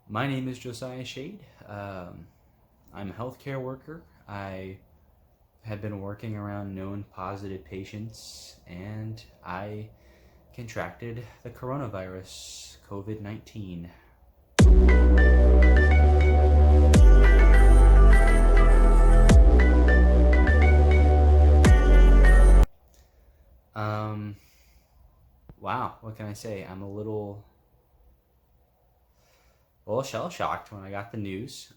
My name is Josiah Shade. I'm a healthcare worker. I have been working around known positive patients, and I contracted the coronavirus, COVID-19. Um, wow, what can I say? I'm a little shell shocked when I got the news.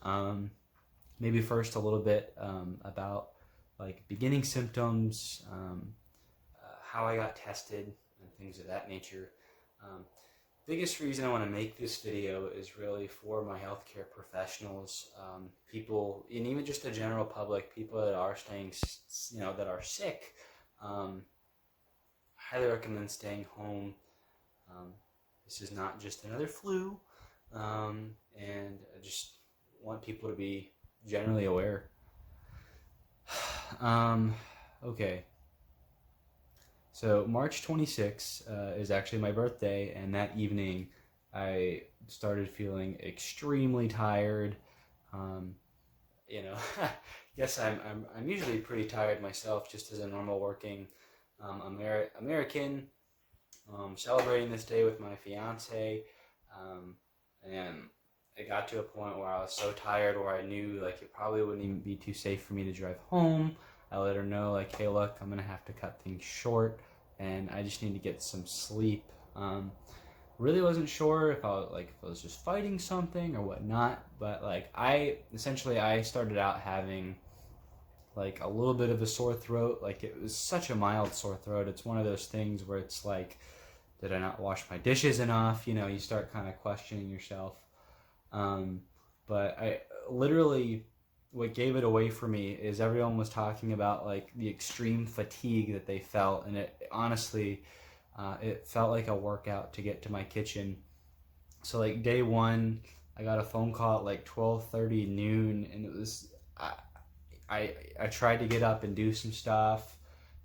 Maybe first a little bit about like beginning symptoms, how I got tested, and things of that nature. Um, Biggest reason I want to make this video is really for my healthcare professionals, people, and even just the general public, people that are staying, that are sick. Um, I highly recommend staying home. Um, this is not just another flu, and I just want people to be generally aware. Um, okay, so March 26th is actually my birthday, and that evening I started feeling extremely tired. Um, you know, yes, I'm usually pretty tired myself, just as a normal working American. Celebrating this day with my fiance, um, and it got to a point where I was so tired, where I knew like it probably wouldn't even be too safe for me to drive home. I let her know like, hey, look, I'm gonna have to cut things short, and I just need to get some sleep. Really wasn't sure if I was just fighting something or whatnot, but like I started out having like a little bit of a sore throat. Like it was such a mild sore throat. It's one of those things where it's like, did I not wash my dishes enough? You start kind of questioning yourself. Um, but I literally, what gave it away for me is everyone was talking about like the extreme fatigue that they felt, and it honestly, it felt like a workout to get to my kitchen. So like day one, I got a phone call at like 12:30 noon, and it was I tried to get up and do some stuff.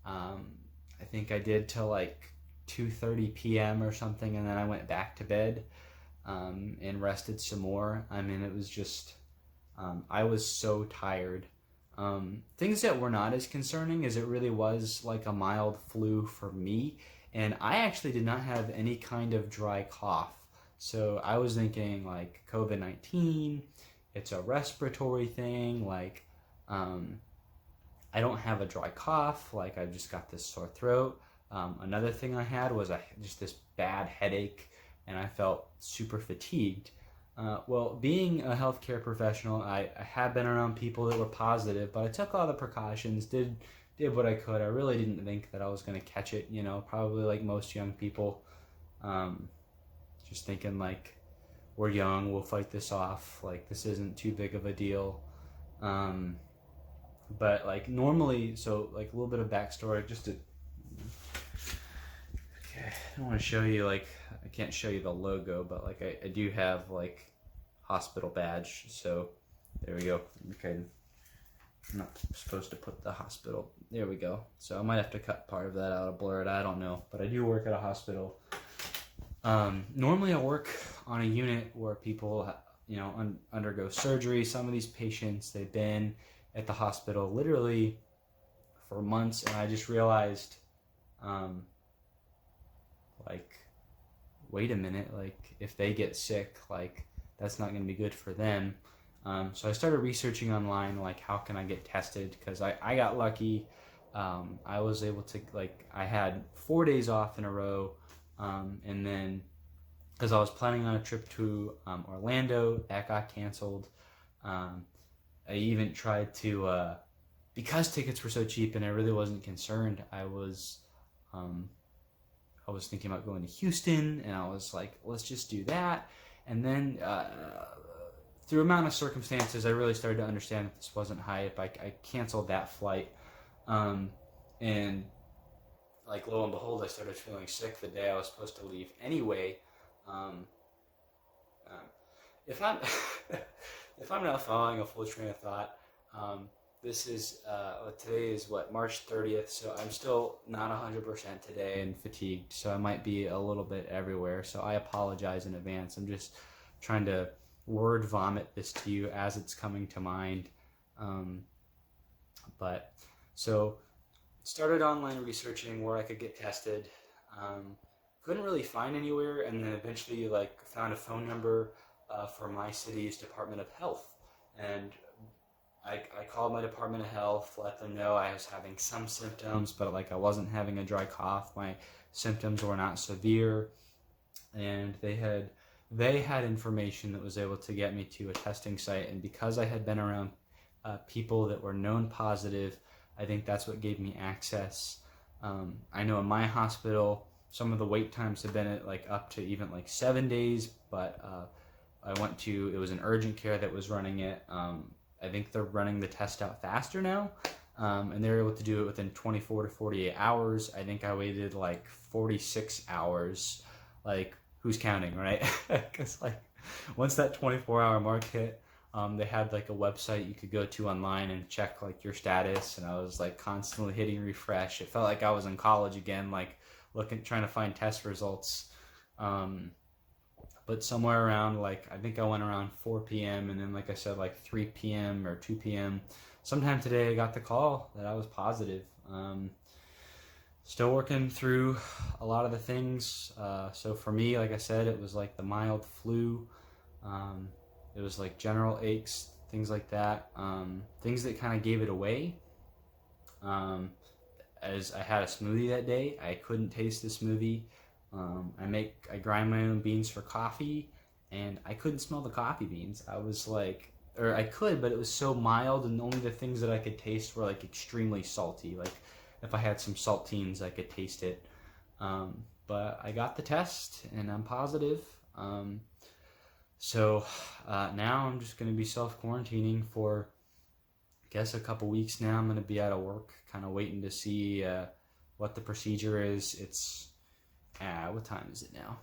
Um, I think I did till like 2:30 p.m. or something, and then I went back to bed and rested some more. I mean, it was just I was so tired. Things that were not as concerning as it really was like a mild flu for me, and I actually did not have any kind of dry cough. So I was thinking like COVID-19, it's a respiratory thing, like um, I don't have a dry cough, like I just got this sore throat. Another thing I had was just this bad headache, and I felt super fatigued. Well, being a healthcare professional, I had been around people that were positive, but I took all the precautions, did what I could. I really didn't think that I was going to catch it, probably like most young people. Um, just thinking like, we're young, we'll fight this off, like this isn't too big of a deal. Um, but like normally, so like a little bit of backstory, just to, okay, I don't want to show you, like, I can't show you the logo, but like I do have like hospital badge, so there we go. Okay, I'm not supposed to put the hospital, there we go. So I might have to cut part of that out or blur it, I don't know, but I do work at a hospital. Normally I work on a unit where people undergo surgery. Some of these patients, they've been at the hospital literally for months, and I just realized like, wait a minute, like if they get sick, like that's not going to be good for them. So I started researching online, like how can I get tested, because I got lucky. I was able to, like, I had 4 days off in a row, and then because I was planning on a trip to Orlando, that got canceled. I even tried to, because tickets were so cheap and I really wasn't concerned, I was thinking about going to Houston, and I was like, let's just do that. And then through amount of circumstances, I really started to understand that this wasn't hype. I canceled that flight. And like, lo and behold, I started feeling sick the day I was supposed to leave anyway. Um, um, if I'm if I'm not following a full train of thought, this is today is what, March 30th, so I'm still not 100% today and fatigued, so I might be a little bit everywhere. So I apologize in advance. I'm just trying to word vomit this to you as it's coming to mind. But so started online researching where I could get tested. Couldn't really find anywhere, and then eventually like found a phone number for my city's Department of Health, and I called my Department of Health, let them know I was having some symptoms, but like I wasn't having a dry cough. My symptoms were not severe, and they had information that was able to get me to a testing site. And because I had been around people that were known positive, I think that's what gave me access. I know in my hospital, some of the wait times have been at like up to even like 7 days, but it was an urgent care that was running it. I think they're running the test out faster now, and they're able to do it within 24 to 48 hours. I think I waited like 46 hours. Like, who's counting, right? Because like once that 24-hour mark hit, they had like a website you could go to online and check like your status, and I was like constantly hitting refresh. It felt like I was in college again, like trying to find test results. But somewhere around, like, I think I went around 4 p.m. and then, like I said, like 3 p.m. or 2 p.m. sometime today I got the call that I was positive. Still working through a lot of the things. So for me, like I said, it was like the mild flu. It was like general aches, things like that. Things that kind of gave it away. As I had a smoothie that day, I couldn't taste the smoothie. I grind my own beans for coffee, and I couldn't smell the coffee beans. I was like, or I could, but it was so mild, and only the things that I could taste were like extremely salty. Like if I had some saltines, I could taste it. But I got the test, and I'm positive. So now I'm just going to be self-quarantining for, I guess, a couple weeks now. I'm going to be out of work, kind of waiting to see what the procedure is. It's what time is it now?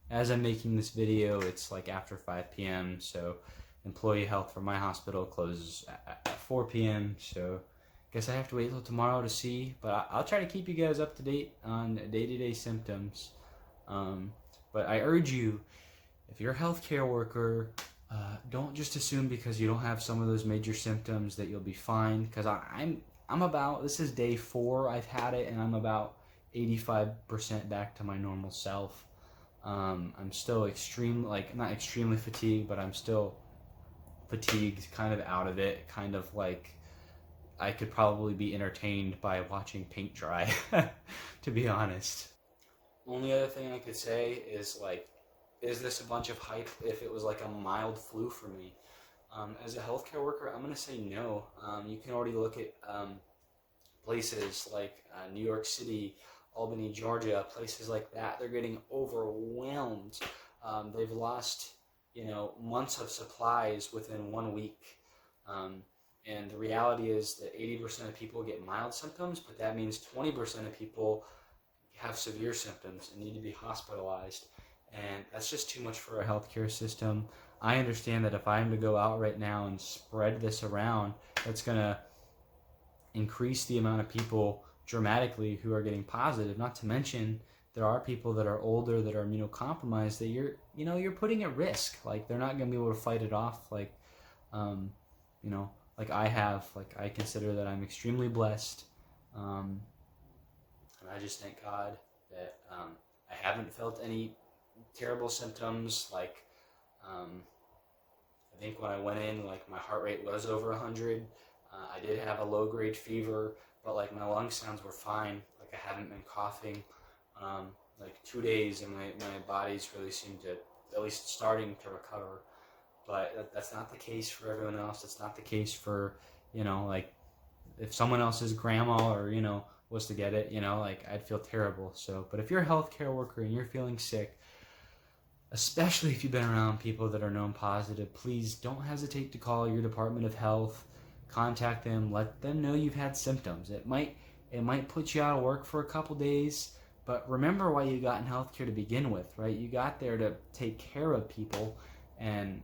As I'm making this video, it's like after 5 p.m. So employee health for my hospital closes at 4 p.m. So I guess I have to wait till tomorrow to see. But I'll try to keep you guys up to date on day-to-day symptoms. But I urge you, if you're a healthcare worker, don't just assume because you don't have some of those major symptoms that you'll be fine. Because this is day 4 I've had it, and I'm about 85% back to my normal self. I'm still not extremely fatigued, but I'm still fatigued, kind of out of it, kind of like I could probably be entertained by watching paint dry, to be honest. Only other thing I could say is like, is this a bunch of hype if it was like a mild flu for me? As a healthcare worker, I'm going to say no. You can already look at places like New York City, Albany, Georgia, places like that. They're getting overwhelmed. They've lost, months of supplies within 1 week. And the reality is that 80% of people get mild symptoms, but that means 20% of people have severe symptoms and need to be hospitalized. And that's just too much for a healthcare system. I understand that if I'm to go out right now and spread this around, that's going to increase the amount of people dramatically who are getting positive. Not to mention, there are people that are older that are immunocompromised that you're putting at risk. Like, they're not going to be able to fight it off. Like, like I have. Like, I consider that I'm extremely blessed. And I just thank God that I haven't felt any terrible symptoms. Like, I think when I went in, like, my heart rate was over 100. I did have a low-grade fever, but like my lung sounds were fine. Like, I haven't been coughing. Like 2 days, and my body's really seemed to at least starting to recover. But that's not the case for everyone else. It's not the case for, like, if someone else's grandma or, was to get it, like, I'd feel terrible. So, but if you're a healthcare worker and you're feeling sick, especially if you've been around people that are known positive, please don't hesitate to call your Department of Health. Contact them, let them know you've had symptoms. It might put you out of work for a couple days, but remember why you got in healthcare to begin with, right? You got there to take care of people, and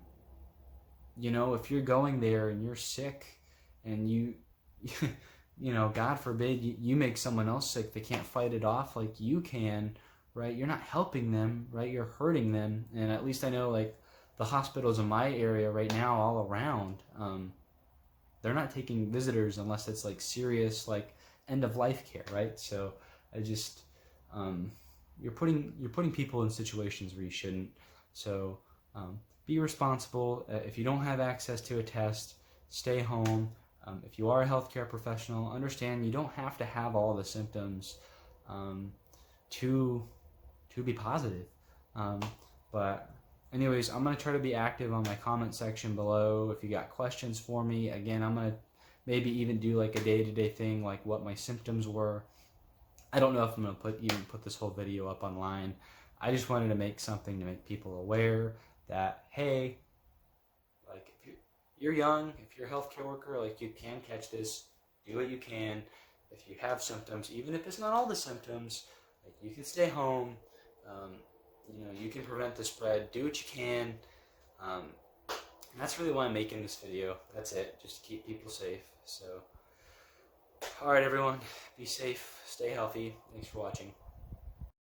if you're going there and you're sick, and you God forbid you make someone else sick, they can't fight it off like you can, right? You're not helping them, right? You're hurting them. And at least I know, like, the hospitals in my area right now, all around, they're not taking visitors unless it's like serious, like end of life care, right? So I just, you're putting people in situations where you shouldn't. So be responsible. If you don't have access to a test, stay home. If you are a healthcare professional, understand you don't have to have all the symptoms to be positive. But anyways, I'm going to try to be active on my comment section below. If you got questions for me, again, I'm going to maybe even do like a day-to-day thing, like what my symptoms were. I don't know if I'm going to even put this whole video up online. I just wanted to make something to make people aware that, hey, like if you're young, if you're a healthcare worker, like you can catch this, do what you can. If you have symptoms, even if it's not all the symptoms, like you can stay home. You can prevent the spread. Do what you can. And that's really why I'm making this video. That's it. Just to keep people safe. So, all right, everyone, be safe, stay healthy. Thanks for watching.